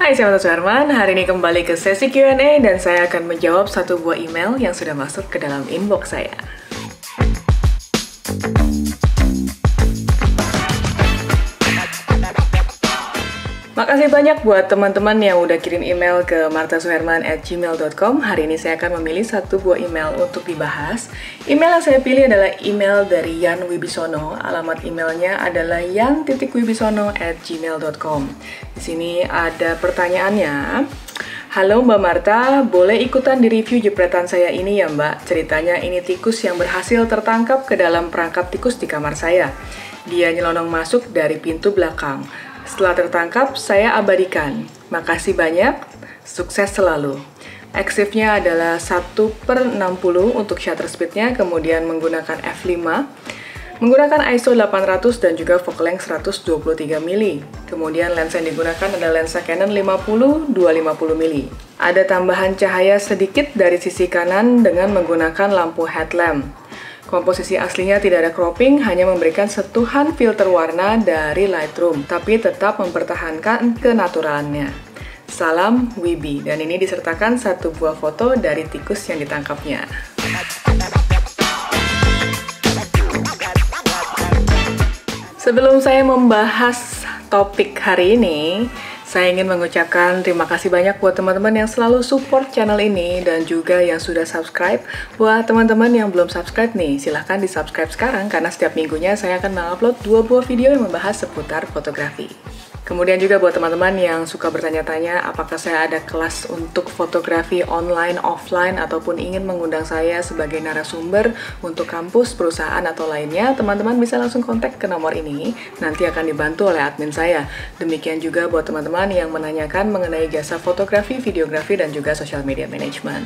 Hai sahabat Suherman, hari ini kembali ke sesi Q&A dan saya akan menjawab satu buah email yang sudah masuk ke dalam inbox saya. Makasih banyak buat teman-teman yang udah kirim email ke martasuherman@gmail.com. Hari ini saya akan memilih satu buah email untuk dibahas. Email yang saya pilih adalah email dari Yan Wibisono. Alamat emailnya adalah yan.wibisono@gmail.com. Di sini ada pertanyaannya. Halo Mbak Marta, boleh ikutan di review jepretan saya ini ya Mbak? Ceritanya ini tikus yang berhasil tertangkap ke dalam perangkap tikus di kamar saya. Dia nyelonong masuk dari pintu belakang. Setelah tertangkap, saya abadikan. Makasih banyak, sukses selalu. Exif-nya adalah 1/60 untuk shutter speed-nya, kemudian menggunakan f5, menggunakan ISO 800 dan juga focal length 123 mm. Kemudian lensa yang digunakan adalah lensa Canon 50-250 mm. Ada tambahan cahaya sedikit dari sisi kanan dengan menggunakan lampu headlamp. Komposisi aslinya tidak ada cropping, hanya memberikan sentuhan filter warna dari Lightroom, tapi tetap mempertahankan kenaturalannya. Salam Wibi, dan ini disertakan satu buah foto dari tikus yang ditangkapnya. Sebelum saya membahas topik hari ini, saya ingin mengucapkan terima kasih banyak buat teman-teman yang selalu support channel ini dan juga yang sudah subscribe. Buat teman-teman yang belum subscribe nih, silahkan di-subscribe sekarang karena setiap minggunya saya akan mengupload 2 buah video yang membahas seputar fotografi. Kemudian juga buat teman-teman yang suka bertanya-tanya apakah saya ada kelas untuk fotografi online, offline, ataupun ingin mengundang saya sebagai narasumber untuk kampus, perusahaan, atau lainnya, teman-teman bisa langsung kontak ke nomor ini, nanti akan dibantu oleh admin saya. Demikian juga buat teman-teman yang menanyakan mengenai jasa fotografi, videografi, dan juga social media management.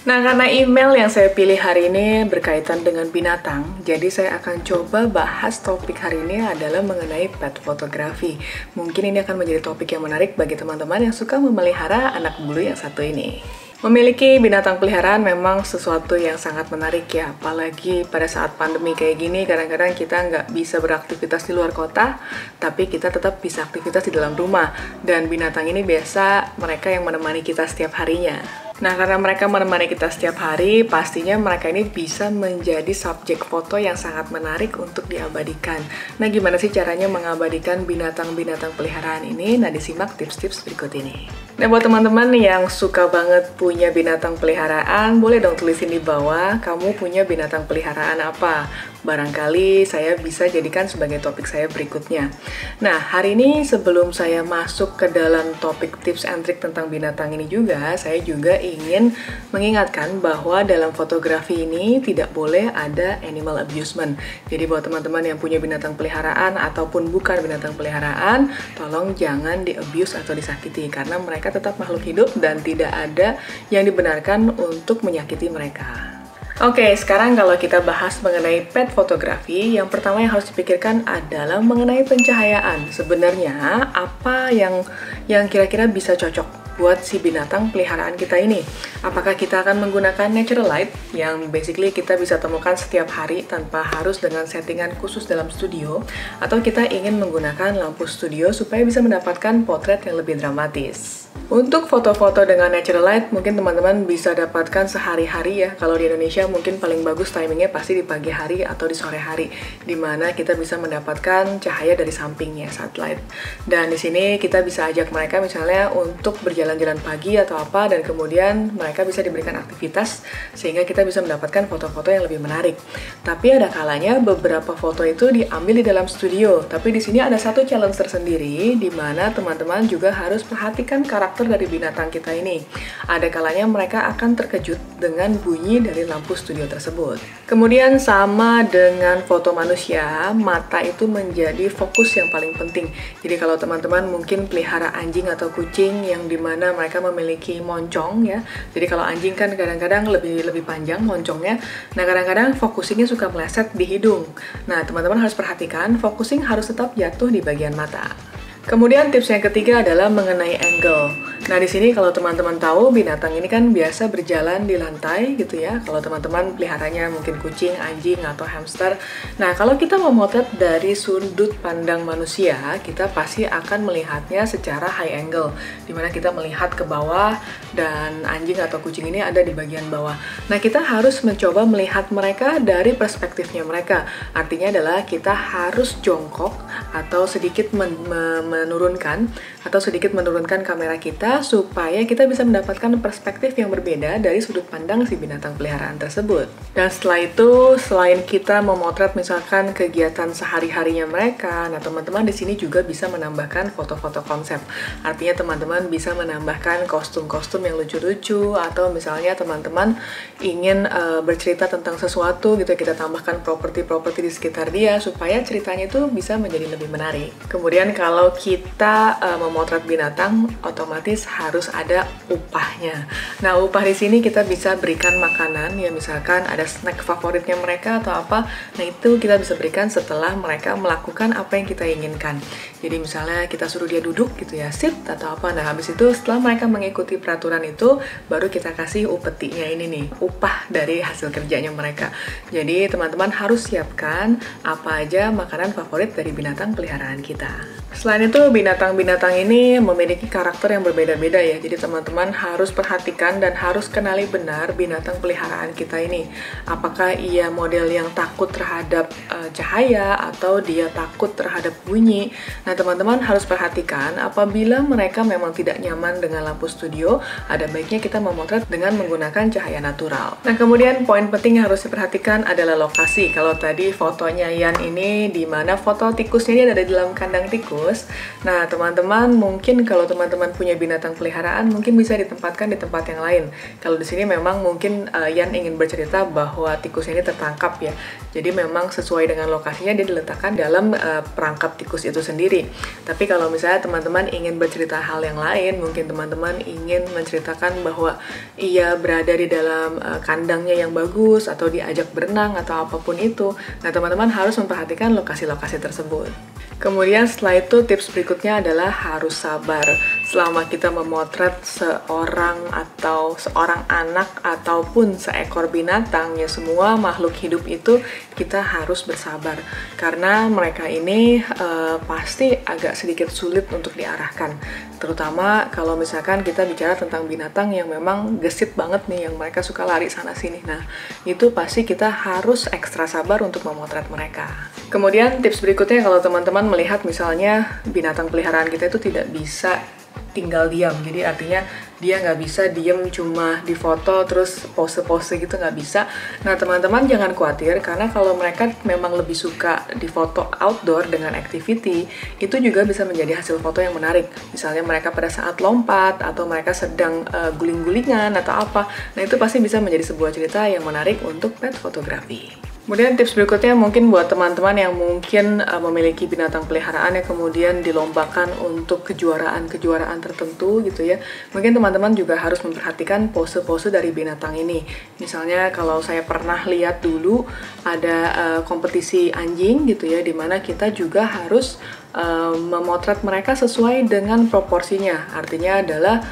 Nah, karena email yang saya pilih hari ini berkaitan dengan binatang, jadi saya akan coba bahas topik hari ini adalah mengenai pet fotografi. Mungkin ini akan menjadi topik yang menarik bagi teman-teman yang suka memelihara anak bulu yang satu ini. Memiliki binatang peliharaan memang sesuatu yang sangat menarik ya, apalagi pada saat pandemi kayak gini, kadang-kadang kita nggak bisa beraktivitas di luar kota, tapi kita tetap bisa aktivitas di dalam rumah. Dan binatang ini biasa mereka yang menemani kita setiap harinya. Nah, karena mereka menemani kita setiap hari, pastinya mereka ini bisa menjadi subjek foto yang sangat menarik untuk diabadikan. Nah, gimana sih caranya mengabadikan binatang-binatang peliharaan ini? Nah, disimak tips-tips berikut ini. Nah, buat teman-teman yang suka banget punya binatang peliharaan, boleh dong tulisin di bawah, kamu punya binatang peliharaan apa? Barangkali saya bisa jadikan sebagai topik saya berikutnya. Nah, hari ini sebelum saya masuk ke dalam topik tips and trick tentang binatang ini juga, saya juga ingin mengingatkan bahwa dalam fotografi ini tidak boleh ada animal abusement. Jadi buat teman-teman yang punya binatang peliharaan ataupun bukan binatang peliharaan, tolong jangan di-abuse atau disakiti karena mereka tetap makhluk hidup dan tidak ada yang dibenarkan untuk menyakiti mereka. Oke, sekarang kalau kita bahas mengenai pet fotografi, yang pertama yang harus dipikirkan adalah mengenai pencahayaan. Sebenarnya apa yang kira-kira bisa cocok buat si binatang peliharaan kita ini? Apakah kita akan menggunakan natural light yang basically kita bisa temukan setiap hari tanpa harus dengan settingan khusus dalam studio, atau kita ingin menggunakan lampu studio supaya bisa mendapatkan potret yang lebih dramatis? Untuk foto-foto dengan natural light, mungkin teman-teman bisa dapatkan sehari-hari ya. Kalau di Indonesia mungkin paling bagus timingnya pasti di pagi hari atau di sore hari, dimana kita bisa mendapatkan cahaya dari sampingnya, sunlight. Dan di sini kita bisa ajak mereka misalnya untuk berjalan-jalan pagi atau apa, dan kemudian mereka bisa diberikan aktivitas sehingga kita bisa mendapatkan foto-foto yang lebih menarik. Tapi ada kalanya beberapa foto itu diambil di dalam studio, tapi di sini ada satu challenge tersendiri di mana teman-teman juga harus perhatikan karakter dari binatang kita ini. Ada kalanya mereka akan terkejut dengan bunyi dari lampu studio tersebut. Kemudian sama dengan foto manusia, mata itu menjadi fokus yang paling penting. Jadi kalau teman-teman mungkin pelihara anjing atau kucing yang dimana mereka memiliki moncong ya. Jadi kalau anjing kan kadang-kadang lebih panjang moncongnya. Nah, kadang-kadang focusingnya suka meleset di hidung. Nah, teman-teman harus perhatikan focusing harus tetap jatuh di bagian mata. Kemudian tips yang ketiga adalah mengenai angle. Nah, di sini kalau teman-teman tahu, binatang ini kan biasa berjalan di lantai gitu ya. Kalau teman-teman peliharanya mungkin kucing, anjing, atau hamster. Nah, kalau kita memotret dari sudut pandang manusia, kita pasti akan melihatnya secara high angle, dimana kita melihat ke bawah dan anjing atau kucing ini ada di bagian bawah. Nah, kita harus mencoba melihat mereka dari perspektifnya mereka. Artinya adalah kita harus jongkok atau sedikit menurunkan kamera kita supaya kita bisa mendapatkan perspektif yang berbeda dari sudut pandang si binatang peliharaan tersebut. Dan setelah itu, selain kita memotret misalkan kegiatan sehari-harinya mereka, nah teman-teman di sini juga bisa menambahkan foto-foto konsep. Artinya teman-teman bisa menambahkan kostum-kostum yang lucu-lucu, atau misalnya teman-teman ingin bercerita tentang sesuatu gitu, kita tambahkan properti-properti di sekitar dia supaya ceritanya itu bisa menjadi lebih menarik. Kemudian kalau kita memotret binatang, otomatis harus ada upahnya. Nah, upah di sini kita bisa berikan makanan, ya misalkan ada snack favoritnya mereka atau apa. Nah, itu kita bisa berikan setelah mereka melakukan apa yang kita inginkan. Jadi misalnya kita suruh dia duduk gitu ya, sit atau apa. Nah, habis itu setelah mereka mengikuti peraturan itu, baru kita kasih upetinya ini nih, upah dari hasil kerjanya mereka. Jadi teman-teman harus siapkan apa aja makanan favorit dari binatang peliharaan kita. Selain itu, binatang-binatang ini memiliki karakter yang berbeda-beda ya. Jadi teman-teman harus perhatikan dan harus kenali benar binatang peliharaan kita ini. Apakah ia model yang takut terhadap cahaya atau dia takut terhadap bunyi. Nah, teman-teman harus perhatikan apabila mereka memang tidak nyaman dengan lampu studio, ada baiknya kita memotret dengan menggunakan cahaya natural. Nah, kemudian poin penting yang harus diperhatikan adalah lokasi. Kalau tadi fotonya Yan ini di mana foto tikusnya dia ada di dalam kandang tikus. Nah, teman-teman mungkin kalau teman-teman punya binatang peliharaan mungkin bisa ditempatkan di tempat yang lain. Kalau di sini memang mungkin Yan ingin bercerita bahwa tikus ini tertangkap ya. Jadi memang sesuai dengan lokasinya dia diletakkan dalam perangkap tikus itu sendiri. Tapi kalau misalnya teman-teman ingin bercerita hal yang lain, mungkin teman-teman ingin menceritakan bahwa ia berada di dalam kandangnya yang bagus atau diajak berenang atau apapun itu. Nah, teman-teman harus memperhatikan lokasi-lokasi tersebut. Kemudian setelah itu tips berikutnya adalah harus sabar. Selama kita memotret seorang anak ataupun seekor binatang, ya semua makhluk hidup itu kita harus bersabar. Karena mereka ini pasti agak sedikit sulit untuk diarahkan. Terutama kalau misalkan kita bicara tentang binatang yang memang gesit banget nih, yang mereka suka lari sana-sini. Nah, itu pasti kita harus ekstra sabar untuk memotret mereka. Kemudian tips berikutnya, kalau teman-teman melihat misalnya binatang peliharaan kita itu tidak bisa tinggal diam, jadi artinya dia nggak bisa diem cuma di foto terus pose-pose gitu, nggak bisa. Nah, teman-teman jangan khawatir, karena kalau mereka memang lebih suka di foto outdoor dengan activity, itu juga bisa menjadi hasil foto yang menarik. Misalnya mereka pada saat lompat atau mereka sedang guling-gulingan atau apa. Nah, itu pasti bisa menjadi sebuah cerita yang menarik untuk pet fotografi. Kemudian tips berikutnya mungkin buat teman-teman yang mungkin memiliki binatang peliharaan yang kemudian dilombakan untuk kejuaraan-kejuaraan tertentu gitu ya. Mungkin teman-teman juga harus memperhatikan pose-pose dari binatang ini. Misalnya kalau saya pernah lihat dulu ada kompetisi anjing gitu ya, dimana kita juga harus memotret mereka sesuai dengan proporsinya. Artinya adalah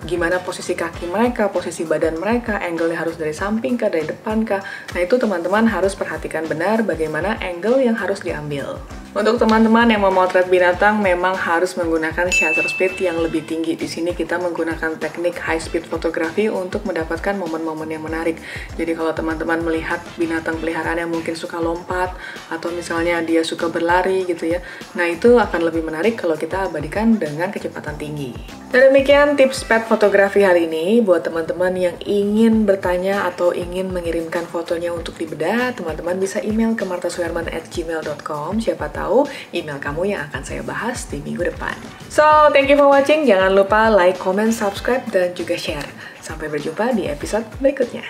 gimana posisi kaki mereka, posisi badan mereka, angle-nya harus dari samping kah, dari depan kah. Nah, itu teman-teman harus perhatikan benar bagaimana angle yang harus diambil. Untuk teman-teman yang memotret binatang memang harus menggunakan shutter speed yang lebih tinggi. Di sini kita menggunakan teknik high speed fotografi untuk mendapatkan momen-momen yang menarik. Jadi kalau teman-teman melihat binatang peliharaan yang mungkin suka lompat atau misalnya dia suka berlari gitu ya, nah itu akan lebih menarik kalau kita abadikan dengan kecepatan tinggi. Dan demikian tips pet fotografi hari ini. Buat teman-teman yang ingin bertanya atau ingin mengirimkan fotonya untuk dibedah, teman-teman bisa email ke martasuherman@gmail.com. Siapa tahu email kamu yang akan saya bahas di minggu depan. So, thank you for watching. Jangan lupa like, comment, subscribe, dan juga share. Sampai berjumpa di episode berikutnya.